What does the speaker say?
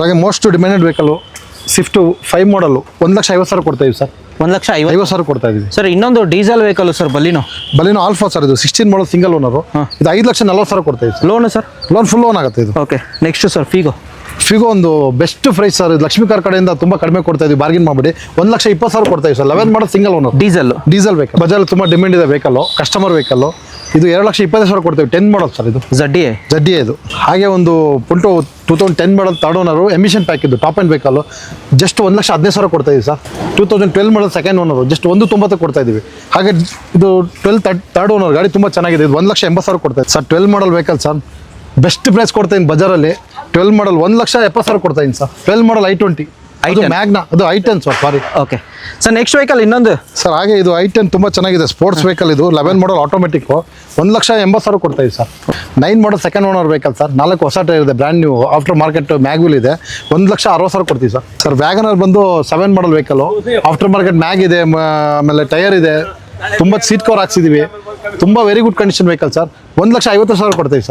ಹಾಗೆ most demanded vehicle Swift 5 ಮಾಡಲು 1,50,000 ಕೊಡ್ತಾ ಇದೀವಿ ಸರ್. 1,50,000 ಕೊಡ್ತಾ ಇದೀವಿ ಸರ್. ಇನ್ನೊಂದು diesel vehicle sir, ಬಲಿನೋ alpha sir. ಇದು 16 ಮಾಡಲ್ ಸಿಂಗಲ್ ಓನರು. ಇದು 5,40,000 ಕೊಡ್ತಾ ಇದೀವಿ. Loan sir? Loan full loan ಆಗುತ್ತೆ ಇದು. ಓಕೆ. ನೆಕ್ಸ್ಟ್ ಸರ್ ಫಿಗೋ ಒಂದು ಬೆಸ್ಟ್ ಪ್ರೈಸ್ ಸರ್. ಇದು ಲಕ್ಷ್ಮೀ ಕಾರ್ ಕಡೆಯಿಂದ ತುಂಬಾ ಕಡಿಮೆ ಕೊಡ್ತಾ ಇದೀವಿ, ಬಾರ್ಗಿನ್ ಮಾಡ್ಬಿಡಿ. 1,20,000 ಕೊಡ್ತಾ ಇದೀವಿ sir. 11 model single owner diesel vehicle. Bajaj ತುಂಬಾ ಡಿಮ್ಯಾಂಡ್ ಇದೆ ವೆಹಿಕಲ್, ಕಸ್ಟಮರ್ ವೆಹಿಕಲ್. ಇದು 2,20,000 ಕೊಡ್ತೇವೆ. 10 ಮಾಡಲ್ ಸರ್. ಇದು ಜಡ್ಡಿ ಇದು. ಹಾಗೆ ಒಂದು ಪುಂಟು 2010 ಮಾಡಲ್ ಥರ್ಡ್ ಓನರು, ಎಮಿಷನ್ ಪ್ಯಾಕ್ ಇದು, ಟಾಪ್ ಅಂಡ್ ವೆಹಿಕಲ್. ಜಸ್ಟ್ 1,15,000 ಕೊಡ್ತಾ ಇದೀವಿ sir. 2012 model second owner, just 1,90,000 ಕೊಡ್ತಾ ಇದೀವಿ. ಹಾಗೆ ಇದು 12 ಥರ್ಡ್ ಓನರ್ ಗಾಡಿ ತುಂಬಾ ಚೆನ್ನಾಗಿದೆ. ಇದು 1,80,000 ಕೊಡ್ತಾ ಇದೆ sir. 12 model vehicle sir. Best price ಕೊಡ್ತಾ ಇದ್ದೀನಿ ಬಜಾರಲ್ಲಿ. 12 ಮಾಡಲ್ 1,70,000 ಕೊಡ್ತಾ ಇದ್ದೀನಿ ಸರ್. 12 ಮಾಡಲ್ I20 ಅದು ಮ್ಯಾಗ್ನಾ, ಅದು I10 sir. Sorry. Okay sir. Next vehicle ಇನ್ನೊಂದು ಸರ್. ಹಾಗೆ ಇದು I10 ತುಂಬಾ ಚೆನ್ನಾಗಿದೆ, ಸ್ಪೋರ್ಟ್ಸ್ ವೆಹಿಕಲ್. ಇದು 11 ಮಾಡಲ್ ಆಟೋಮೆಟಿಕ್, 1,80,000 ಕೊಡ್ತಾ ಇದೆ sir. 9 model second owner vehicle sir. 4 ಹೊಸ ಟೈರ್ ಇದೆ, brand new after market mag wheel ಇದೆ. 1,60,000 ಕೊಡ್ತೀವಿ ಸರ್. ಸರ್ ವ್ಯಾಗನರ್ ಬಂದು 7 ಮಾಡಲ್ ವೆಹಿಕಲ್, ಆಫ್ಟರ್ ಮಾರ್ಕೆಟ್ ಮ್ಯಾಗ್ ಇದೆ, ಆಮೇಲೆ ಟೈರ್ ಇದೆ, ತುಂಬ ಸೀಟ್ ಕವರ್ ಹಾಕ್ಸಿದೀವಿ. ತುಂಬ very good condition vehicle sir. 1,50,000 ಕೊಡ್ತೀವಿ ಸರ್.